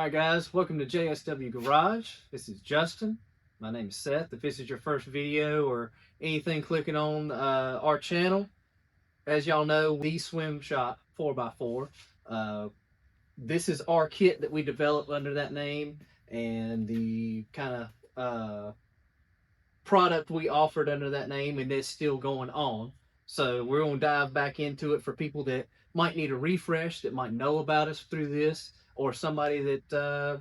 Alright guys, welcome to JSW Garage. This is Justin. My name is Seth. If this is your first video or anything clicking on our channel, as y'all know, we swim shop 4x4. This is our kit that we developed under that name, and the kind of product we offered under that name, and it's still going on. So we're going to dive back into it for people that might need a refresh, that might know about us through this, or somebody that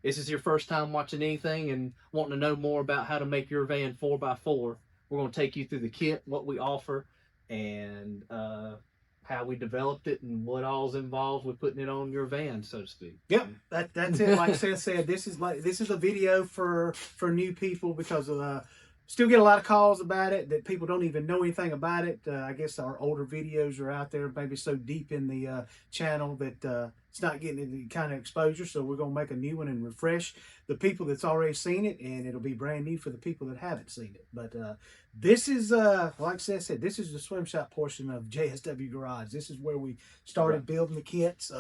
this is your first time watching anything and wanting to know more about how to make your van 4x4. We're going to take you through the kit, what we offer, and how we developed it, and what all's involved with putting it on your van, so to speak. Yep, that's it. Like Seth said, this is a video for new people, because still get a lot of calls about it that people don't even know anything about it. I guess our older videos are out there, maybe so deep in the channel that it's not getting any kind of exposure. So we're gonna make a new one and refresh the people that's already seen it, and it'll be brand new for the people that haven't seen it. But this is like Seth said, this is the swim shop portion of JSW Garage. This is where we started building the kits.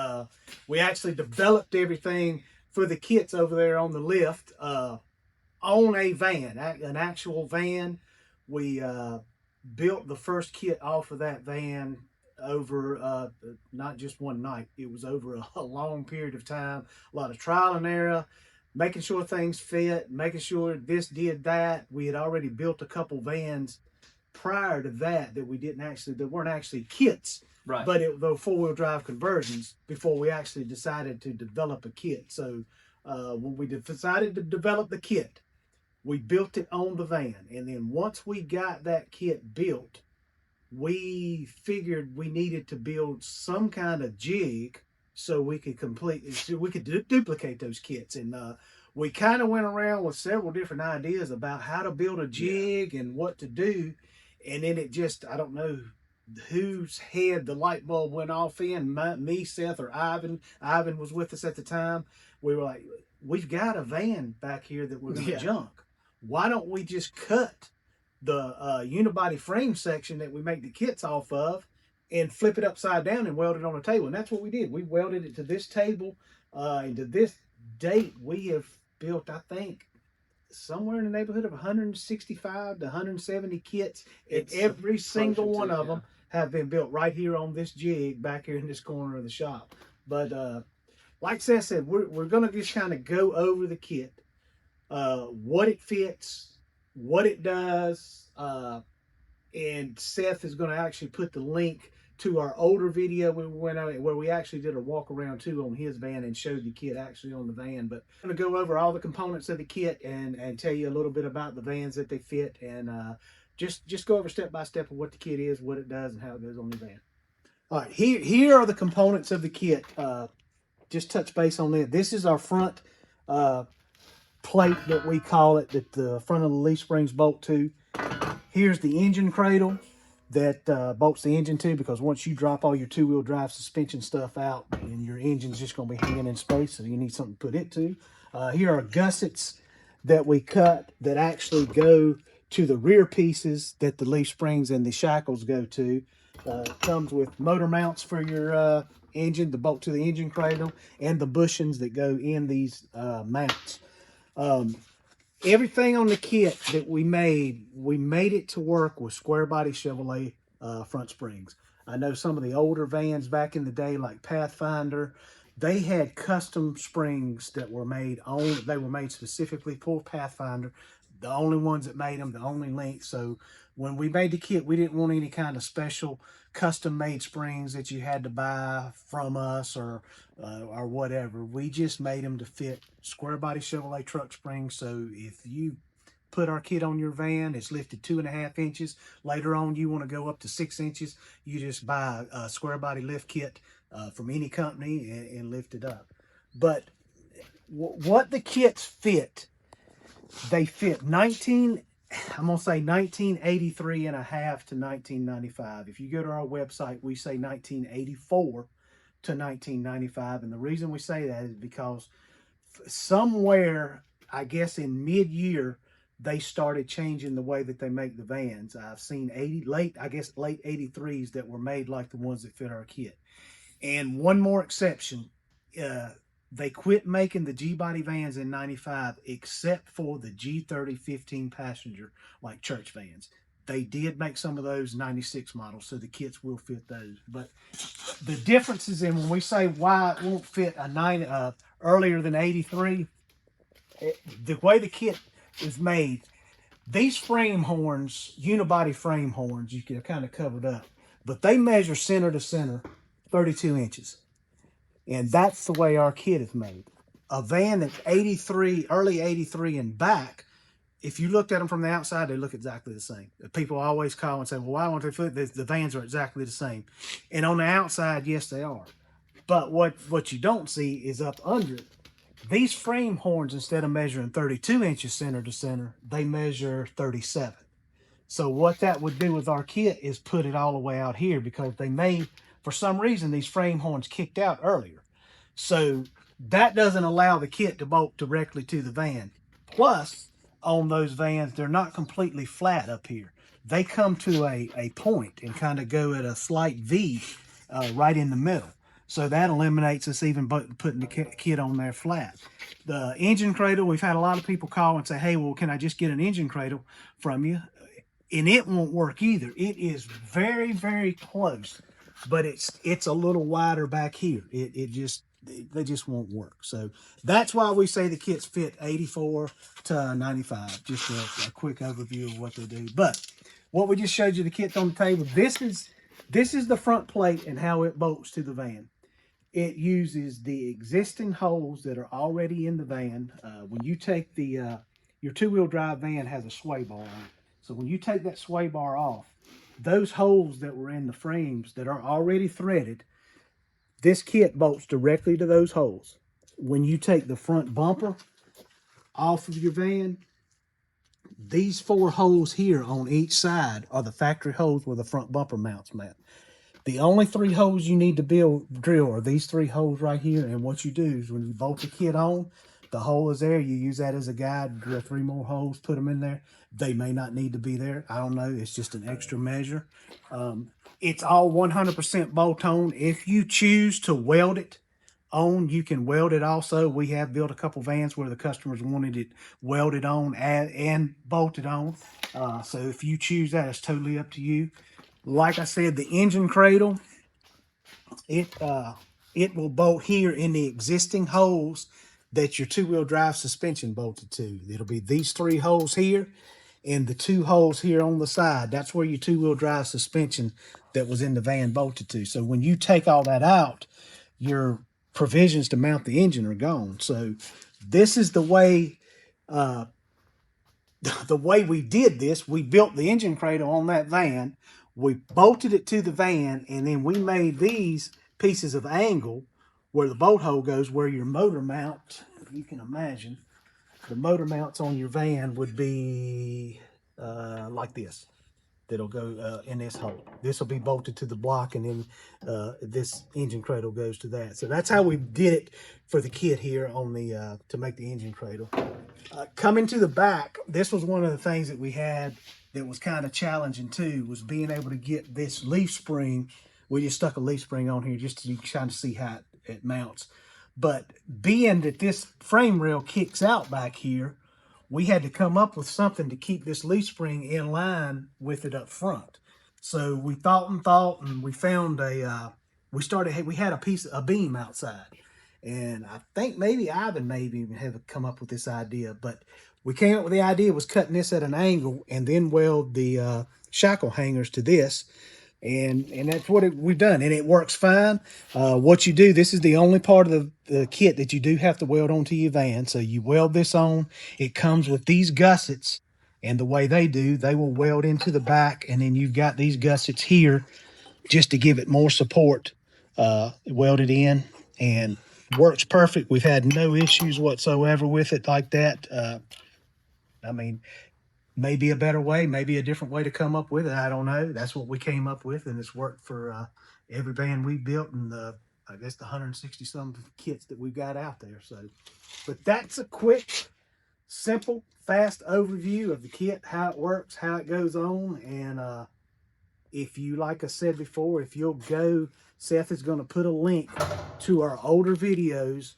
We actually developed everything for the kits over there on the lift. On a van, an actual van. We built the first kit off of that van over not just one night. It was over a long period of time, a lot of trial and error, making sure things fit, making sure this did that. We had already built a couple vans prior to that that weren't actually kits, Right. but they were four-wheel drive conversions before we actually decided to develop a kit. So when we decided to develop the kit, we built it on the van, and then once we got that kit built, we figured we needed to build some kind of jig so we could duplicate those kits. And we kind of went around with several different ideas about how to build a jig and what to do. And then it just, I don't know whose head the light bulb went off in, me, Seth, or Ivan. Ivan was with us at the time. We were like, we've got a van back here that we're going to junk. Why don't we just cut the unibody frame section that we make the kits off of and flip it upside down and weld it on a table? And that's what we did. We welded it to this table. And to this date, we have built, I think, somewhere in the neighborhood of 165 to 170 kits. And every single one of them have been built right here on this jig back here in this corner of the shop. But like Seth said, we're going to just kind of go over the kit. What it fits, what it does, and Seth is going to actually put the link to our older video we went out where we actually did a walk around too on his van and showed the kit actually on the van. But I'm going to go over all the components of the kit and tell you a little bit about the vans that they fit, and just go over step by step of what the kit is, what it does, and how it goes on the van. All right, here are the components of the kit. Just touch base on that. This is our front plate that we call it, that the front of the leaf springs bolt to. Here's the engine cradle that bolts the engine to, because once you drop all your two-wheel drive suspension stuff out, and your engine's just going to be hanging in space, so you need something to put it to. Here are gussets that we cut that actually go to the rear pieces that the leaf springs and the shackles go to. It comes with motor mounts for your engine, the bolt to the engine cradle, and the bushings that go in these mounts. Everything on the kit that we made it to work with square body Chevrolet front springs. I know some of the older vans back in the day, like Pathfinder, they had custom springs that were made specifically for Pathfinder. The only ones that made them, the only length. So when we made the kit, we didn't want any kind of special custom made springs that you had to buy from us or whatever. We just made them to fit square body Chevrolet truck springs. So if you put our kit on your van, it's lifted 2.5 inches. Later on, you want to go up to 6 inches, you just buy a square body lift kit from any company and lift it up. But what the kits fit, they fit 1983 and a half to 1995. If you go to our website, we say 1984 to 1995. And the reason we say that is because somewhere, I guess in mid-year, they started changing the way that they make the vans. I've seen late 83s that were made like the ones that fit our kit. And one more exception, They quit making the G-body vans in 95 except for the G30 15 passenger, like church vans. They did make some of those 96 models, so the kits will fit those. But the difference is in when we say why it won't fit a earlier than 83, the way the kit is made, these frame horns, unibody frame horns, you can kind of covered up, but they measure center to center 32 inches. And that's the way our kit is made. A van that's 83, early 83 and back, if you looked at them from the outside, they look exactly the same. People always call and say, well, why won't they fit? The vans are exactly the same. And on the outside, yes, they are. But what you don't see is up under it. These frame horns, instead of measuring 32 inches center to center, they measure 37. So what that would do with our kit is put it all the way out here, because they made, for some reason, these frame horns kicked out earlier. So that doesn't allow the kit to bolt directly to the van. Plus, on those vans, they're not completely flat up here. They come to a point and kind of go at a slight V right in the middle. So that eliminates us even putting the kit on there flat. The engine cradle, we've had a lot of people call and say, hey, well, can I just get an engine cradle from you? And it won't work either. It is very, very close, but it's a little wider back here. They just won't work. So that's why we say the kits fit 84 to 95. Just a quick overview of what they do. But what we just showed you, the kit's on the table. This is the front plate and how it bolts to the van. It uses the existing holes that are already in the van. When you take your two-wheel drive van has a sway bar on it. So when you take that sway bar off, those holes that were in the frames that are already threaded, this kit bolts directly to those holes. When you take the front bumper off of your van, these 4 holes here on each side are the factory holes where the front bumper mounts mount. The only 3 holes you need to drill are these 3 holes right here. And what you do is when you bolt the kit on, the hole is there. You use that as a guide, drill 3 more holes, put them in there. They may not need to be there. I don't know. It's just an extra measure. It's all 100% bolt on. If you choose to weld it on, you can weld it also. We have built a couple vans where the customers wanted it welded on and bolted on. So if you choose that, it's totally up to you. Like I said, the engine cradle, it will bolt here in the existing holes that your two-wheel drive suspension bolted to. It'll be these 3 holes here and the 2 holes here on the side. That's where your two-wheel drive suspension that was in the van bolted to. So when you take all that out, your provisions to mount the engine are gone. So this is the way we did this. We built the engine cradle on that van. We bolted it to the van, and then we made these pieces of angle where the bolt hole goes, where your motor mount, you can imagine, the motor mounts on your van would be like this. That'll go in this hole. This will be bolted to the block, and then this engine cradle goes to that. So that's how we did it for the kit here on the to make the engine cradle. Coming to the back, this was one of the things that we had that was kind of challenging too, was being able to get this leaf spring. We just stuck a leaf spring on here just to kind of see how it mounts. But being that this frame rail kicks out back here, we had to come up with something to keep this leaf spring in line with it up front. So we thought, and we found we had a beam outside. And I think maybe Ivan maybe have come up with this idea, but we came up with the idea was cutting this at an angle and then weld the shackle hangers to this. And that's what we've done, and it works fine. What you do, this is the only part of the kit that you do have to weld onto your van. So you weld this on. It comes with these gussets, and the way they will weld into the back, and then you've got these gussets here just to give it more support, welded in, and works perfect. We've had no issues whatsoever with it like that. I mean, maybe a better way, maybe a different way to come up with it. I don't know. That's what we came up with, and it's worked for every van we built, and I guess the 160 some kits that we've got out there. So, but that's a quick, simple, fast overview of the kit, how it works, how it goes on. And if you, like I said before, if you'll go, Seth is going to put a link to our older videos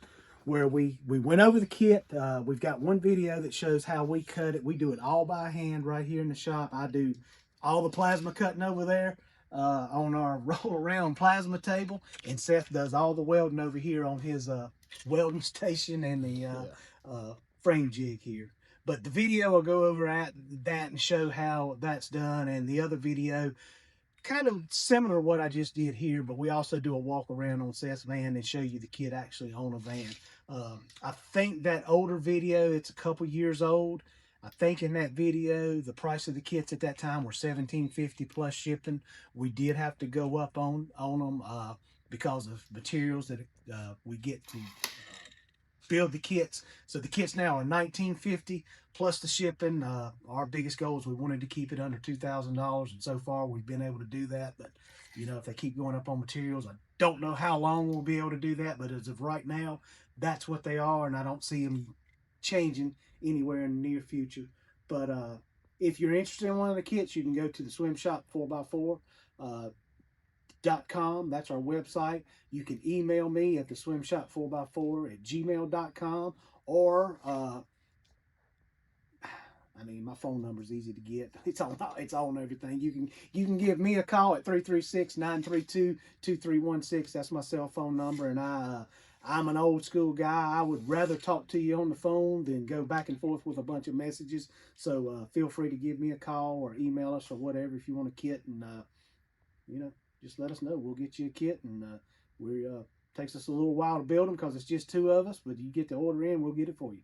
where we went over the kit. We've got one video that shows how we cut it. We do it all by hand right here in the shop. I do all the plasma cutting over there on our roll around plasma table, and Seth does all the welding over here on his welding station and the frame jig here. But the video will go over at that and show how that's done, and the other video kind of similar to what I just did here, but we also do a walk around on Seth's van and show you the kit actually on a van. I think that older video, it's a couple years old. I think in that video, the price of the kits at that time were $17.50 plus shipping. We did have to go up on them because of materials that we get to build the kits. So the kits now are $19.50 plus the shipping. Our biggest goal is we wanted to keep it under $2,000, and so far we've been able to do that. But you know, if they keep going up on materials, I don't know how long we'll be able to do that. But as of right now, that's what they are, and I don't see them changing anywhere in the near future. But if you're interested in one of the kits, you can go to the Swim Shop 4x4. .com. That's our website. You can email me at the swimshop4x4@gmail.com, or I mean, my phone number is easy to get. It's on everything. You can give me a call at 336-932-2316. That's my cell phone number, and I'm an old school guy. I would rather talk to you on the phone than go back and forth with a bunch of messages. So feel free to give me a call or email us or whatever if you want a kit, and you know, just let us know. We'll get you a kit, and takes us a little while to build them because it's just two of us, but you get the order in, we'll get it for you.